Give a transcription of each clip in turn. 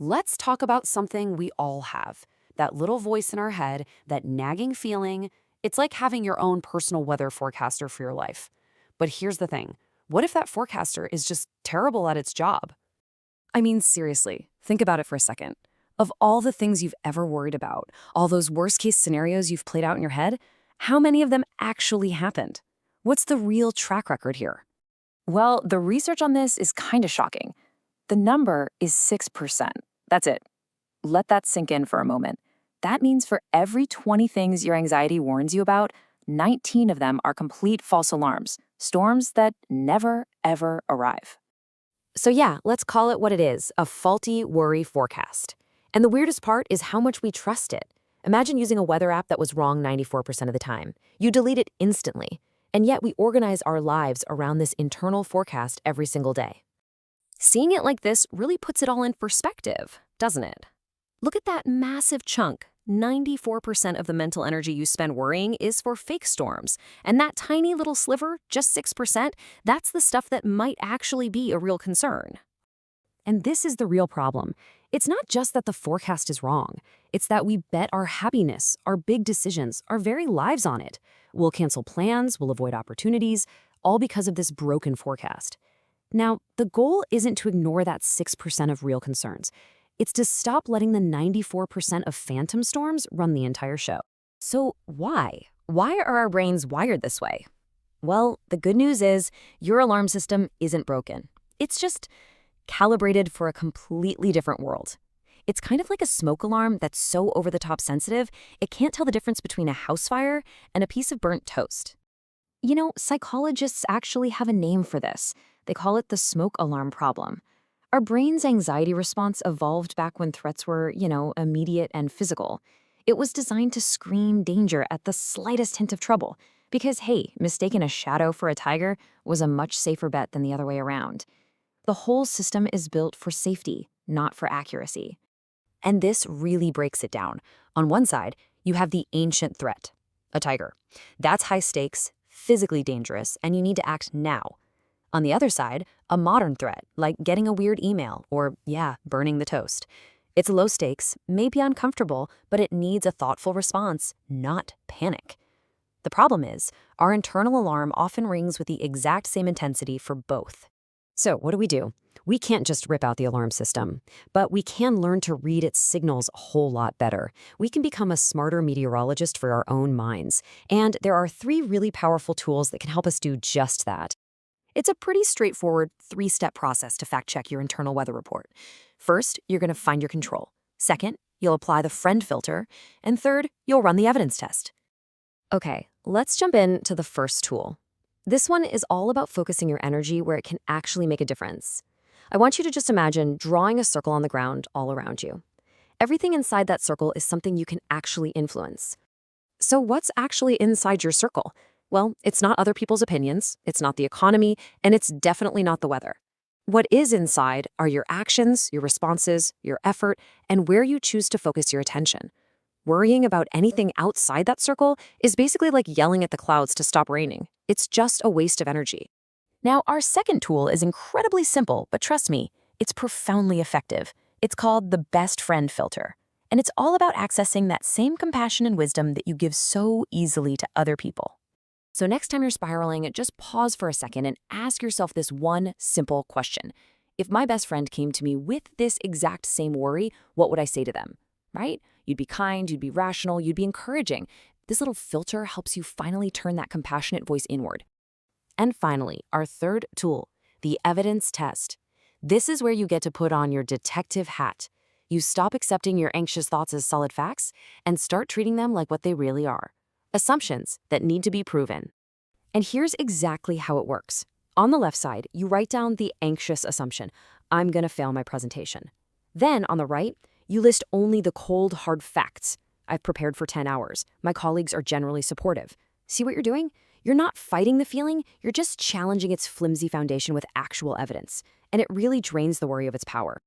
Let's talk about something we all have. That little voice in our head, that nagging feeling. It's like having your own personal weather forecaster for your life. But here's the thing. What if that forecaster is just terrible at its job? I mean, seriously, think about it for a second. Of all the things you've ever worried about, all those worst-case scenarios you've played out in your head, how many of them actually happened? What's the real track record here? Well, the research on this is kind of shocking. The number is 6%. That's it. Let that sink in for a moment. That means for every 20 things your anxiety warns you about, 19 of them are complete false alarms, storms that never, ever arrive. So yeah, let's call it what it is, a faulty worry forecast. And the weirdest part is how much we trust it. Imagine using a weather app that was wrong 94% of the time. You delete it instantly. And yet we organize our lives around this internal forecast every single day. Seeing it like this really puts it all in perspective, doesn't it? Look at that massive chunk. 94% of the mental energy you spend worrying is for fake storms. And that tiny little sliver, just 6%, that's the stuff that might actually be a real concern. And this is the real problem. It's not just that the forecast is wrong. It's that we bet our happiness, our big decisions, our very lives on it. We'll cancel plans, we'll avoid opportunities, all because of this broken forecast. Now, the goal isn't to ignore that 6% of real concerns. It's to stop letting the 94% of phantom storms run the entire show. So why? Why are our brains wired this way? Well, the good news is your alarm system isn't broken. It's just calibrated for a completely different world. It's kind of like a smoke alarm that's so over-the-top sensitive, it can't tell the difference between a house fire and a piece of burnt toast. You know, psychologists actually have a name for this. They call it the smoke alarm problem. Our brain's anxiety response evolved back when threats were, immediate and physical. It was designed to scream danger at the slightest hint of trouble, because, hey, mistaking a shadow for a tiger was a much safer bet than the other way around. The whole system is built for safety, not for accuracy. And this really breaks it down. On one side, you have the ancient threat, a tiger. That's high stakes, physically dangerous, and you need to act now. On the other side, a modern threat, like getting a weird email or, burning the toast. It's low stakes, maybe uncomfortable, but it needs a thoughtful response, not panic. The problem is, our internal alarm often rings with the exact same intensity for both. So what do? We can't just rip out the alarm system, but we can learn to read its signals a whole lot better. We can become a smarter meteorologist for our own minds. And there are 3 really powerful tools that can help us do just that. It's a pretty straightforward 3-step process to fact-check your internal weather report. First, you're going to find your control. Second, you'll apply the friend filter. And third, you'll run the evidence test. Okay, let's jump into the first tool. This one is all about focusing your energy where it can actually make a difference. I want you to just imagine drawing a circle on the ground all around you. Everything inside that circle is something you can actually influence. So what's actually inside your circle? Well, it's not other people's opinions, it's not the economy, and it's definitely not the weather. What is inside are your actions, your responses, your effort, and where you choose to focus your attention. Worrying about anything outside that circle is basically like yelling at the clouds to stop raining. It's just a waste of energy. Now, our second tool is incredibly simple, but trust me, it's profoundly effective. It's called the best friend filter. And it's all about accessing that same compassion and wisdom that you give so easily to other people. So next time you're spiraling, just pause for a second and ask yourself this one simple question. If my best friend came to me with this exact same worry, what would I say to them? Right? You'd be kind, you'd be rational, you'd be encouraging. This little filter helps you finally turn that compassionate voice inward. And finally, our third tool, the evidence test. This is where you get to put on your detective hat. You stop accepting your anxious thoughts as solid facts and start treating them like what they really are. Assumptions that need to be proven. And here's exactly how it works. On the left side, you write down the anxious assumption. I'm going to fail my presentation. Then on the right, you list only the cold, hard facts. I've prepared for 10 hours. My colleagues are generally supportive. See what you're doing? You're not fighting the feeling, you're just challenging its flimsy foundation with actual evidence. And it really drains the worry of its power.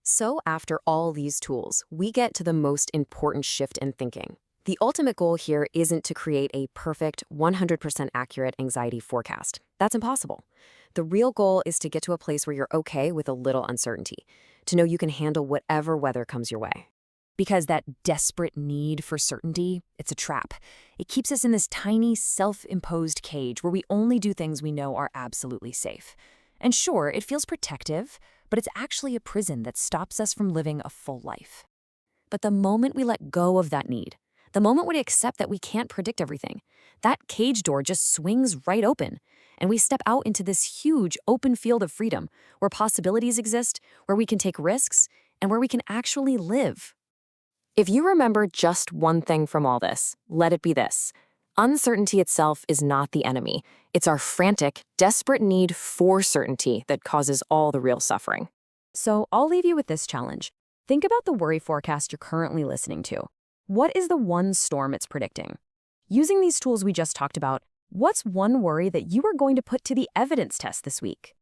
So after all these tools, we get to the most important shift in thinking. The ultimate goal here isn't to create a perfect, 100% accurate anxiety forecast. That's impossible. The real goal is to get to a place where you're okay with a little uncertainty, to know you can handle whatever weather comes your way. Because that desperate need for certainty, it's a trap. It keeps us in this tiny, self-imposed cage where we only do things we know are absolutely safe. And sure, it feels protective, but it's actually a prison that stops us from living a full life. But the moment we let go of that need, the moment we accept that we can't predict everything, that cage door just swings right open, and we step out into this huge open field of freedom where possibilities exist, where we can take risks, and where we can actually live. If you remember just one thing from all this, let it be this. Uncertainty itself is not the enemy. It's our frantic, desperate need for certainty that causes all the real suffering. So I'll leave you with this challenge. Think about the worry forecast you're currently listening to. What is the one storm it's predicting? Using these tools we just talked about, what's one worry that you are going to put to the evidence test this week?